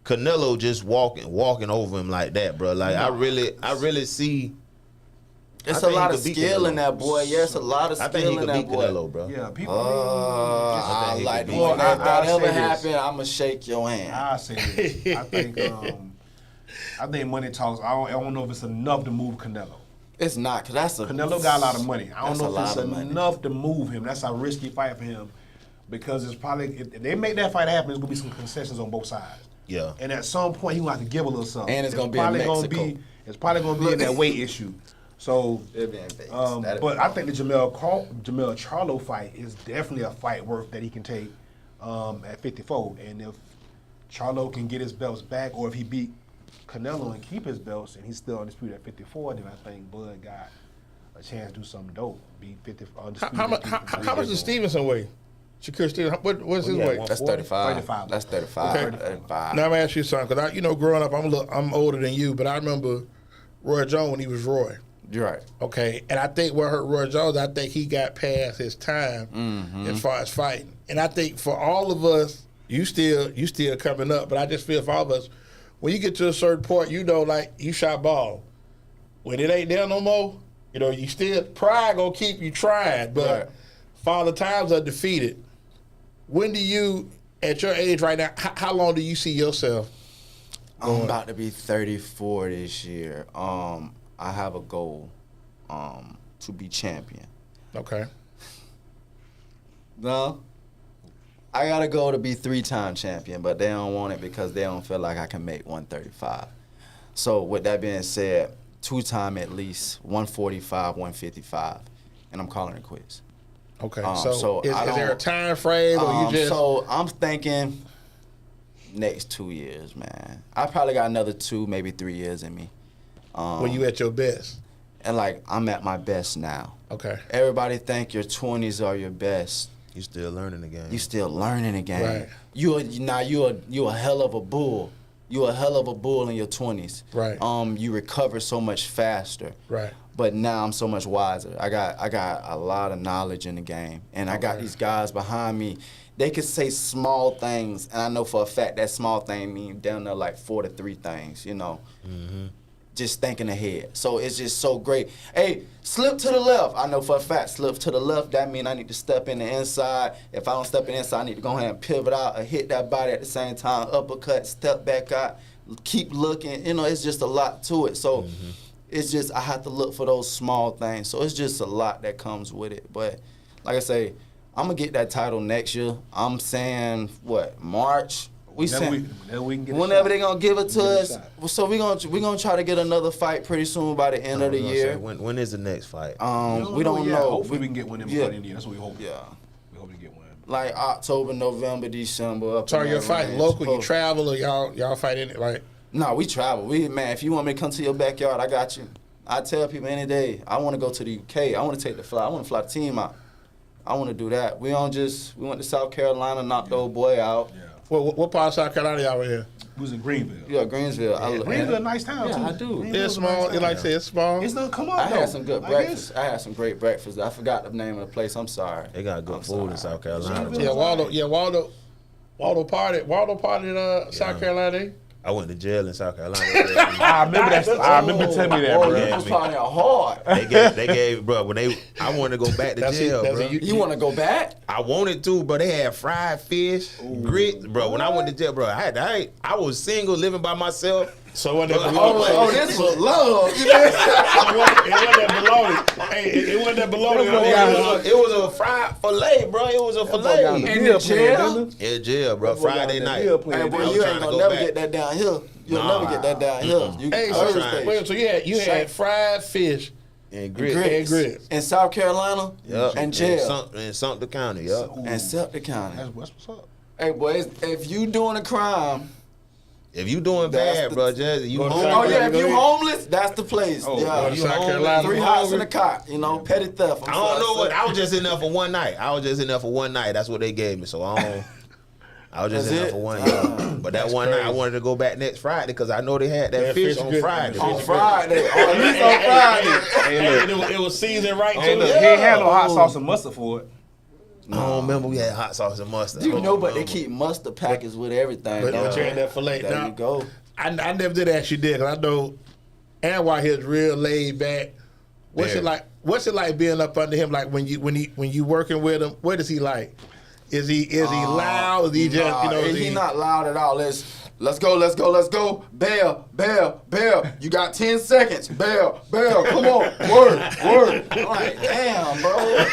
Canelo just walking over him like that, bro. Like I really see. It's I a think lot he of could beat skill in Canelo. that boy. Yes, a lot of I think skill he in could that beat boy. Canelo, bro. Yeah, people. I think he like could beat boy. him. If that I'll ever say this. happen, I'ma shake your hand. I say this. I think money talks. I don't know if it's enough to move Canelo. It's not, cause that's a Canelo got a lot of money. I don't That's a know if lot it's of money. enough to move him. That's a risky fight for him because it's probably if they make that fight happen, there's gonna be some concessions on both sides. Yeah. And at some point, he gonna have to give a little something. And it's gonna be in Mexico. It's probably gonna be in that weight issue. So, It'll be in Vegas. That'll but be I think the Jamel Charlo fight is definitely a fight worth that he can take at 54. And if Charlo can get his belts back, or if he beat Canelo and keep his belts, and he's still undisputed at 54, then I think Bud got a chance to do something dope. Beat 50 undisputed. How much does Stevenson weigh? Shakur Stevenson. What's his yeah, weight? That's 35. 35. That's 35. Okay. 35. Now I'm gonna ask you something, because growing up, I'm older than you, but I remember Roy Jones when he was Roy. Right. Okay, and I think what hurt Roy Jones, I think he got past his time as far as fighting. And I think for all of us, you still coming up, but I just feel for all of us, when you get to a certain point, you know, like you shot ball. When it ain't there no more, you know, you still pride gonna keep you trying, but Right. Father Times are defeated. When do you, at your age right now, how long do you see yourself? I'm about to be 34 this year. I have a goal to be champion. Okay. No. I got a goal to be 3-time champion, but they don't want it because they don't feel like I can make 135. So with that being said, 2-time at least, 145, 155, and I'm calling it quits. Okay. So So is I there a don't- time frame or you just? So I'm thinking next 2 years, man. I probably got another 2, maybe 3 years in me. When you at your best? And like I'm at my best now. Okay. Everybody think your 20s are your best. You still learning the game. You still learning the game. Right. You a hell of a bull. You a hell of a bull in your 20s. Right. You recover so much faster. Right. But now I'm so much wiser. I got a lot of knowledge in the game, and I got these guys behind me. They could say small things, and I know for a fact that small thing means down there like 4 to 3 things. You know. Just thinking ahead. So it's just so great. Hey, slip to the left. I know for a fact, slip to the left, that means I need to step in the inside. If I don't step in the inside, I need to go ahead and pivot out or hit that body at the same time. Uppercut, step back out, keep looking. You know, it's just a lot to it. So it's just, I have to look for those small things. So it's just a lot that comes with it. But like I say, I'm going to get that title next year. I'm saying, March? Whenever we can get Whenever they gonna give it to Give it a us, shot. so we gonna try to get another fight pretty soon by the end of the I was gonna year. say, when is the next fight? We don't yet. know. Hopefully we can get one in before the end of the year. That's what we hope. Yeah, We hope to get one. like October, November, December. Up So in you're that fighting range. local, you travel, or y'all fight in it like? No, we travel. Man, if you want me to come to your backyard, I got you. I tell people any day, I want to go to the UK. I want to take the flight. I want to fly the team out. I want to do that. We went to South Carolina, knocked the old boy out. Yeah. What part of South Carolina y'all in? We was in Greenville. Yeah, Greensville. Greenville a nice town Yeah, too. I do. Greenville's It's a nice small. town. You like to say it's small. It's not come up I though. had some good Like breakfast. I had some great breakfast. I forgot the name of the place. I'm sorry. They got good I'm food in sorry. South Carolina. Yeah, Waldo party in South Carolina. I went to jail in South Carolina. I remember that. I remember you telling me that, Oh, bro. you was probably hard. they gave, bro. I wanted to go back to jail, bro. You want to go back? I wanted to, but they had fried fish, grits, bro. When I went to jail, bro, I was single, living by myself. So what that Oh, this was love. it wasn't that bologna. Hey, it wasn't that bologna. It was a fried fillet, bro. It was a fillet. down In the the jail? jail. Yeah, jail, bro. Friday night. Hey, I boy, was you trying ain't to gonna go never back. get that down here. You'll Nah. never get that down here. You Hey, Thursday. so you had fried fish And grits. and grits. In South Carolina Yep. and jail. In Sumter County, yep. And Sumter County. That's what's up. Hey, boys, if you doing a crime, If you doing That's bad, the- bro, just you Go to home. South oh yeah, if you Carolina. homeless, that's the place. Oh, yeah, to you South homeless, Carolina. 3 hots in a cot. You know, petty theft. I don't know what. I was just in there for one night. I was just in there for one night. That's what they gave me. So I don't. I was just That's in there it? for one night. But that one night, I wanted to go back next Friday because I know they had that Yeah, fish fish on good. Friday. On Friday, at least on Friday. It was seasoned right Hey, too. look, he ain't had no hot sauce and mustard for it. I don't remember we had hot sauce and mustard. You I know, don't but they remember. keep mustard packets with everything. But dog. you ain't that fillet. There Now, you go. I never did ask you did because I know Anwar here is real laid back. What's Very. it like? What's it like being up under him? Like when you working with him, what is he like? Is he loud? Is he just Nah, is he not loud at all. Let's go. Bell. You got 10 seconds. Bell. Come on. Word. I'm like, damn, bro.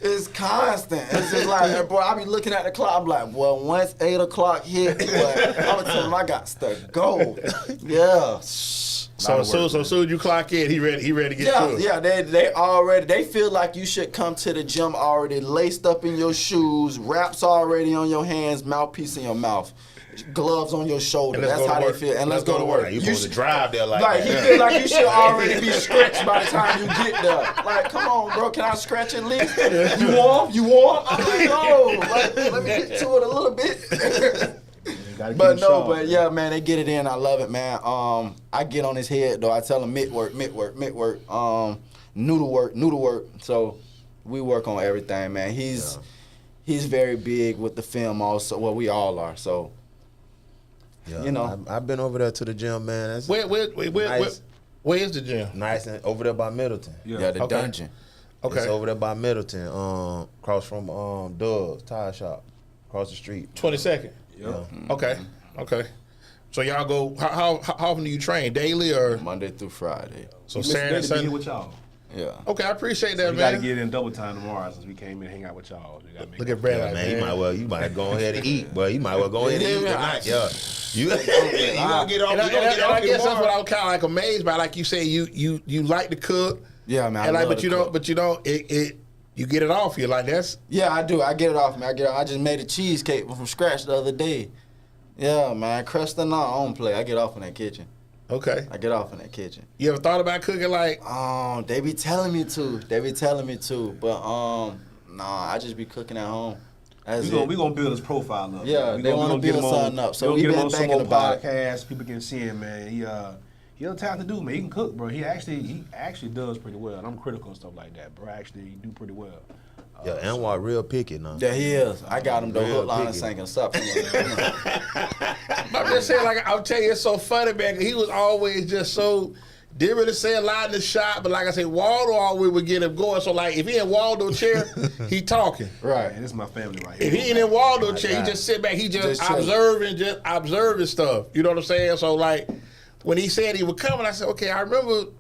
It's constant. It's just like, bro, I be looking at the clock. I'm like, well, once 8 o'clock hit, boy, I'm gonna tell him I got to go. Yeah. So soon you clock in, he ready to get to it. Yeah, they feel like you should come to the gym already laced up in your shoes, wraps already on your hands, mouthpiece in your mouth, gloves on your shoulder. And let's That's go to how they work. feel. And let's go to work. Like, you supposed to drive there like Like, he that. feel like you should already be stretched by the time you get there. Like, come on, bro, can I stretch at least? You warm? I'm like, no. Let me get to it a little bit. You But no, but yeah, man, they get it in. I love it, man. I get on his head though. I tell him mid work. Noodle work. So we work on everything, man. He's very big with the film also. Well, we all are. So Yeah, you know, I've been over there to the gym, man. That's Where nice. where is the gym? Nice and over there by Middleton. yeah, the Okay. dungeon. Okay. It's over there by Middleton, across from Doug's Tire Shop, across the street. 22nd. Yeah. Okay. Okay. So y'all go. How often do you train? Daily or Monday through Friday. so It's Saturday, good to be Sunday? here with y'all. Yeah. Okay, I appreciate that, We got to man. get in double time tomorrow since we came in and hang out with y'all. We gotta make Look it. at Brad, Yeah, like, man, you might go ahead and eat, but you might well go ahead and eat tonight. Yeah, you gonna get off. And You gonna get I off guess that's what tomorrow. I was kind of like amazed by. Like you say, you like to cook. Yeah, man. I And like, love but you to don't. cook. But you don't. You get it off. You're like that's. Yeah, I do. I get it off, man. I just made a cheesecake from scratch the other day. Yeah, man. Crust and all, I don't play. I get off in that kitchen. Okay. I get off in that kitchen. You ever thought about cooking like? They be telling me to. But nah, I just be cooking at home. That's We it. gonna build his profile up. Yeah, We they wanna get build him something up. So we we get him been on some thinking more about it. podcasts. People can see him, man. He a talented dude, man. He can cook, bro. He actually does pretty well. And I'm critical and stuff like that, bro. Actually, he do pretty well. Yeah, Anwar real picky now. Yeah, he is. I got him the Real hook, line, and picky. sinker. Stop. I'm just saying, like I'll tell you, it's so funny, man. 'Cause he was always just so didn't really say a lot in the shot, but like I said, Waldo always would get him going. So like, if he in Waldo chair, he talking. Right. Man, this is my family right If here. he ain't in Waldo My chair, God. he just sit back. He just chilling. observing stuff. You know what I'm saying? So like, when he said he was coming, I said, okay. I remember.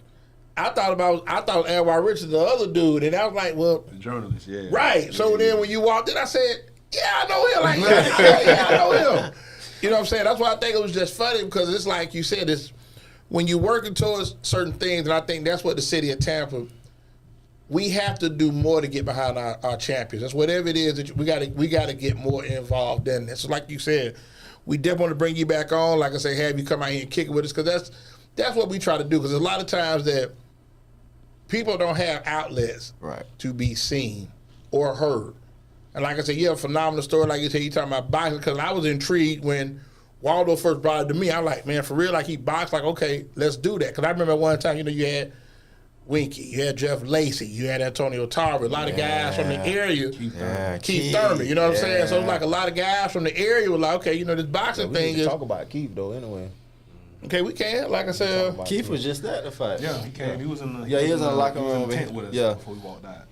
I thought Anwar Richards, the other dude, and I was like, well, The journalist, yeah. right. So then when you walked in, I said, yeah, I know him. Like, yeah, I know him. You know what I'm saying? That's why I think it was just funny because it's like you said, it's when you're working towards certain things, and I think that's what the city of Tampa, we have to do more to get behind our champions. That's whatever it is that we got to get more involved in this. So like you said, we definitely want to bring you back on. Like I say, have you come out here and kick it with us because that's what we try to do. Because there's a lot of times that people don't have outlets Right. to be seen or heard. And like I said, yeah, phenomenal story. Like you said, you talking about boxing because I was intrigued when Waldo first brought it to me. I'm like, man, for real, like he boxed. Like, okay, let's do that. Because I remember one time, you had Winky, you had Jeff Lacey, you had Antonio Tarver, a lot of guys from the area. Keith Thurman, you know what I'm saying? So it's like a lot of guys from the area were like, okay, this boxing We thing need to is talk about Keith though. Anyway, okay. We can, like I said, Keith was just at the fight. Yeah, he came. He was in the. Yeah, he was in the locker room with tent him. with us Yeah. before we walked out.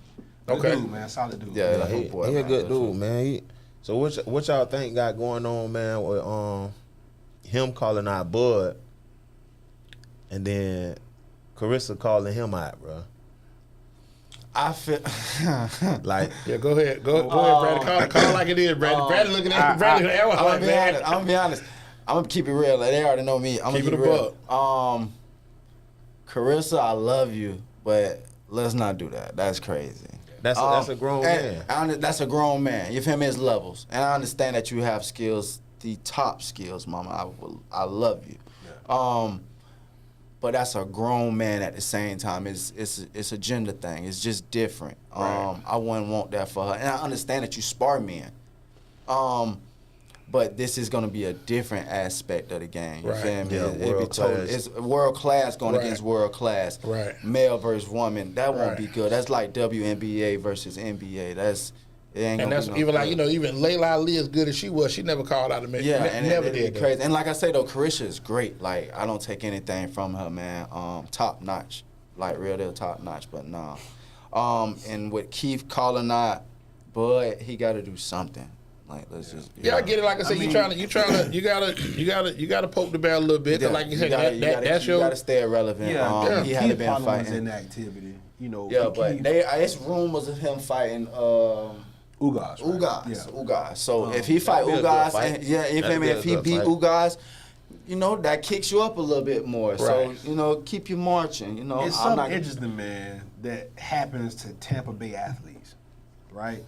Okay. Good dude, man, solid dude. Yeah. he Boy, a man, good that's dude, man. So what y'all think got going on, man? With him calling out Bud, and then Carissa calling him out, bro. I feel. Like, yeah, go ahead, Brad. Call it like it is, Brad. Brad looking at Brad. I'm gonna be honest. I'm gonna keep it real. Like, they already know me. I'm Keep gonna it keep a it real. Carissa, I love you, but let's not do that. That's crazy. that's a grown man. That's a grown man. You feel me? It's levels, and I understand that you have skills, the top skills, Mama. I love you. But that's a grown man at the same time. It's a gender thing. It's just different. Right. I wouldn't want that for her, and I understand that you spar men. But this is gonna be a different aspect of the game. You Right. feel me? Yeah, It'd be world class. It's world class going Right. against world class. Right. Male versus woman. That won't Right. be good. That's like WNBA versus NBA. It ain't And gonna that's be no even like, good. even Layla Ali, as good as she was, she never called out a man. Yeah, and never it'd did. be though. crazy. And like I say though, Carissa is great. Like, I don't take anything from her, man. Top notch, like real deal top notch. But nah. And with Keith calling out Bud, he got to do something. Like, let's just. Yeah, I get it. Like I said, you gotta poke the bear a little bit. 'Cause like you said, that's you your. gotta stay relevant. Yeah. He had Keith been probably was fighting. in the activity, Yeah, but Keith- it's rumors of him fighting. Ugas, right? Ugas. So if he fight that'd be a good Ugas, fight. and, yeah, if, That'd be a if he good beat fight. Ugas, that kicks you up a little bit more. Right. So, keep you marching. It's I'm something not interesting, man, that happens to Tampa Bay athletes, right?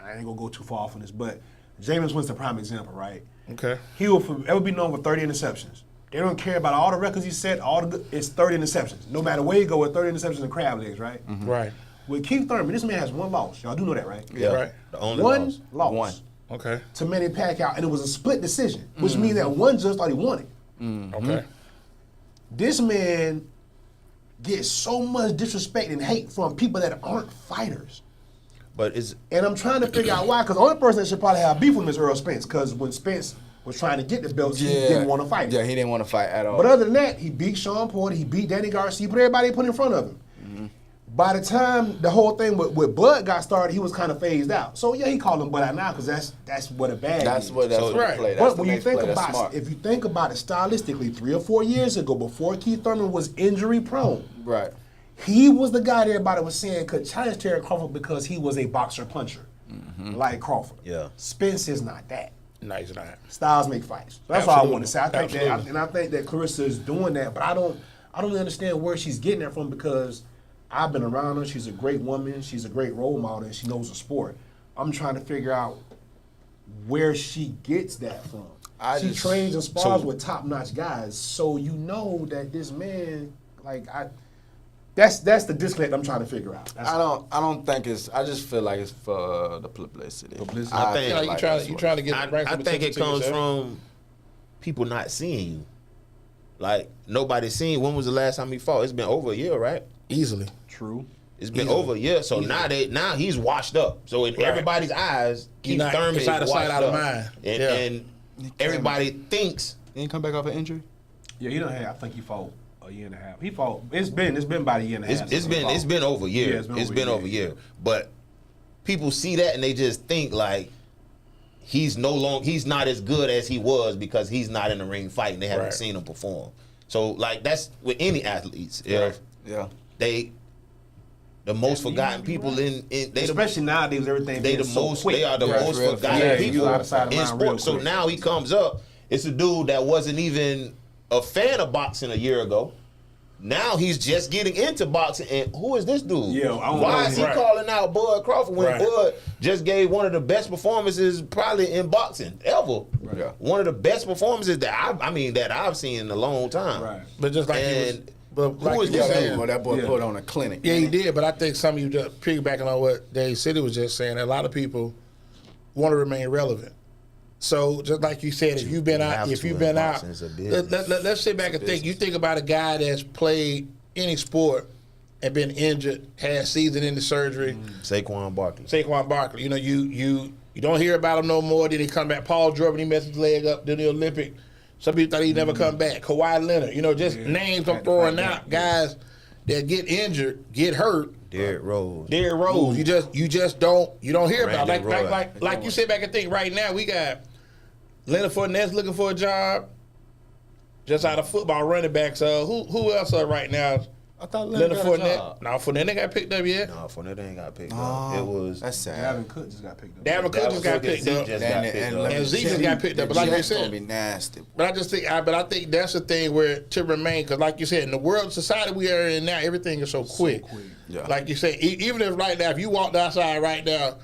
I ain't gonna go too far off on this, but Jameis Winston, prime example, right? Okay. He will forever be known for 30 interceptions. They don't care about all the records he set. It's 30 interceptions. No matter where you go, with 30 interceptions and crab legs, right? Right. With Keith Thurman, this man has one loss. Y'all do know that, right? Yeah, Right. the only One loss. loss. One. Okay. to Manny Pacquiao, and it was a split decision, which means that one judge thought he won it. Okay. This man gets so much disrespect and hate from people that aren't fighters. But it's And I'm trying to figure out why, because the only person that should probably have beef with him is Earl Spence, because when Spence was trying to get the belts, he didn't want to fight him. Yeah, he didn't want to fight at all. But other than that, he beat Sean Porter, he beat Danny Garcia, but everybody he put in front of him. By the time the whole thing with Bud got started, he was kind of phased out. So yeah, he called him Bud out now because that's what a bag that's is. what So- they Right. play. That's But the when you next think play. That's about smart. if you think about it stylistically, 3 or 4 years ago, before Keith Thurman was injury prone, Right. he was the guy that everybody was saying could challenge Terry Crawford because he was a boxer puncher, like Crawford. Yeah. Spence is not that. Nice night. Styles make fights. So that's all I Absolutely. want to say. I think that, Absolutely. and I think that Clarissa is doing that, but I don't really understand where she's getting that from because I've been around her. She's a great woman. She's a great role model, and she knows the sport. I'm trying to figure out where she gets that from. She trains and spars with top-notch guys, so you know that this man, that's the disconnect I'm trying to figure out. That's I don't think it's. I just feel like it's for the publicity. Publicity. I feel think- You like trying that's to what- get I think it comes from people not seeing you. Like nobody seen. When was the last time he fought? It's been over a year, right? Easily. True. It's been over a year. So now he's washed up. So in everybody's eyes, Keith not- Thurman it's is out of sight, washed out of up. mind. And, Yeah. and everybody thinks He didn't come back off an injury. Yeah, he don't have. I think he fought a year and a half. He fought. It's been about a year and a half. it's been over a year. Yeah, it's been over a year. But people see that and they just think like he's not as good as he was because he's not in the ring fighting. They haven't Right. seen him perform. So like that's with any athletes. If Yeah. the most forgotten people in they the Especially nowadays, with everything they being the so most quick. they are the Right, most real forgotten fast. Yeah, you people out of sight of in mind real sports. So quick. now he comes up. It's a dude that wasn't even a fan of boxing a year ago. Now he's just getting into boxing, and who is this dude? Yeah, I don't why know. is he Right. calling out Bud Crawford when Right. Bud just gave one of the best performances probably in boxing ever? Yeah. One of the best performances that I've seen in a long time. Right. But just like you was, And but who like is you this were dude? saying, That boy Yeah. put on a clinic. yeah, he did. But I think some of you just piggybacking on what Dave City was just saying. A lot of people want to remain relevant. So just like you said, if you've been You out, have if to you've in been out, boxing. It's a business. let's sit back and think. You think about a guy that's played any sport and been injured, had season-ending surgery. Saquon Barkley. Saquon Barkley. You know, you don't hear about him no more. Then he come back. Paul George, when he messed his leg up during the Olympic. Some people thought he'd never come back. Kawhi Leonard. You know, just names I'm throwing out. Guys that get injured, get hurt. Derrick Rose. Derrick Rose. You just don't hear about Randy it. Roy. Like you sit back and think right now we got Leonard Fournette's looking for a job. Just out of football running backs. Who else right now? I thought Leonard got a Fournette. job. No, Fournette ain't got picked up yet. No, Fournette ain't got picked up. Oh, It was that's sad. Davin Cook just got picked up. Davin Cook just got picked up. Just got picked up. And Zeke just got picked up, but like you Jets gonna said- be nasty. But I think that's the thing where to remain, because like you said, in the world society we are in now, everything is so quick. Yeah. Like you said, even if right now, if you walked outside right now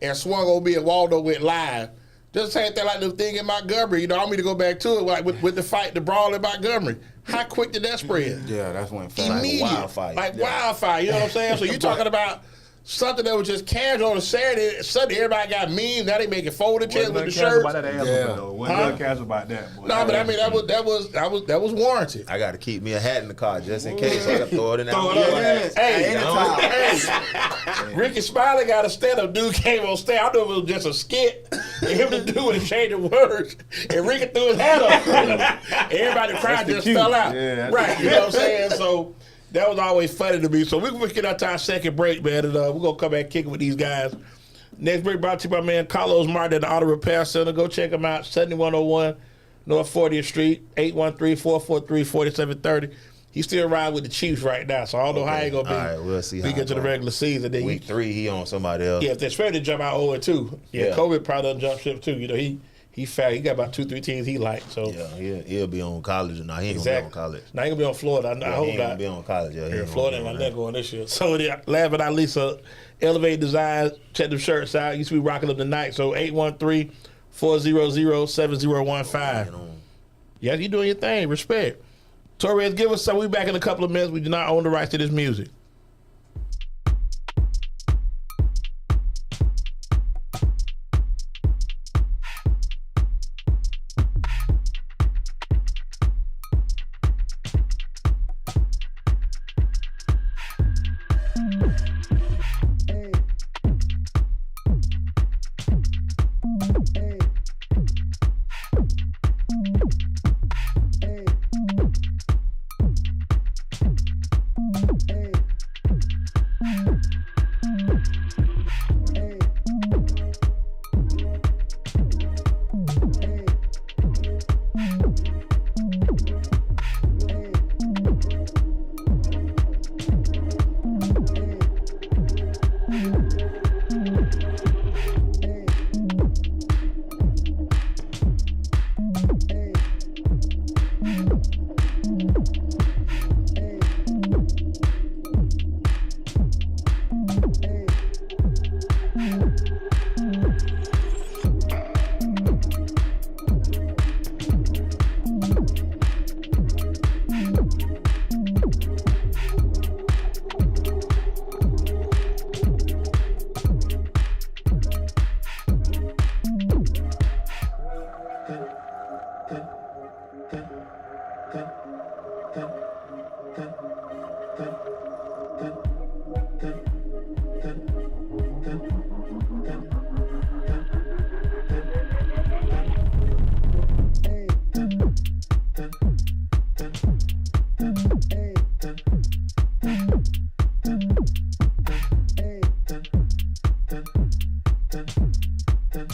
and swung over me and Waldo went live, just the same thing like the thing in Montgomery. You know, I want me to go back to it like with the fight, the brawl in Montgomery. How quick did that spread? Yeah, that's when fast. Immediate, wildfire. like wildfire. You know what I'm saying? So you're talking about something that was just casual on a Saturday. Suddenly everybody got memes. Now they making folded chairs with the shirts. About that ass Yeah. though. Wasn't Huh? nothing casual about that. Boy. No, but I mean that was warranted. I got to keep me a hat in the car just in case. I got to throw it in that. Throw it up. motherfucker. Hey, anytime. hey, Ricky Smiley got a stand-up. Dude came on stage. I knew it was just a skit. And him to do it and change the words. And Ricky threw his hat up. Everybody cried, the just cue. fell out. Yeah, that's Right, you know what I'm saying? So that was always funny to me. So we're going to get out to our second break, man. And we're going to come back kicking with these guys. Next break brought to you by man Carlos Martin at the Auto Repair Center. Go check him out, 7101 North 40th Street, 813-443-4730. He's still riding with the Chiefs right now, so I don't know how he going to be. All right, we'll see how We get it to the go. regular season. Then Week 3, he on somebody else. yeah, if they're expected to jump out 0-2. Yeah, Yeah. Kobe probably done jump ship too. You know, he found he got about 2-3 teams he liked. So Yeah, he'll be on college. No, he ain't exactly. gonna be on college. Now he gonna be on Florida. I Yeah, hope he ain't not. gonna be on college. Yeah, he Yeah, ain't Florida gonna ain't be got on that going this year. So last but not least, Elevate Designs. Check them shirts out. Used to be rocking them tonight. So 813-400-7015. You know. Yeah, you doing your thing. Respect. Torres, give us some. We back in a couple of minutes. We do not own the rights to this music.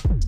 man.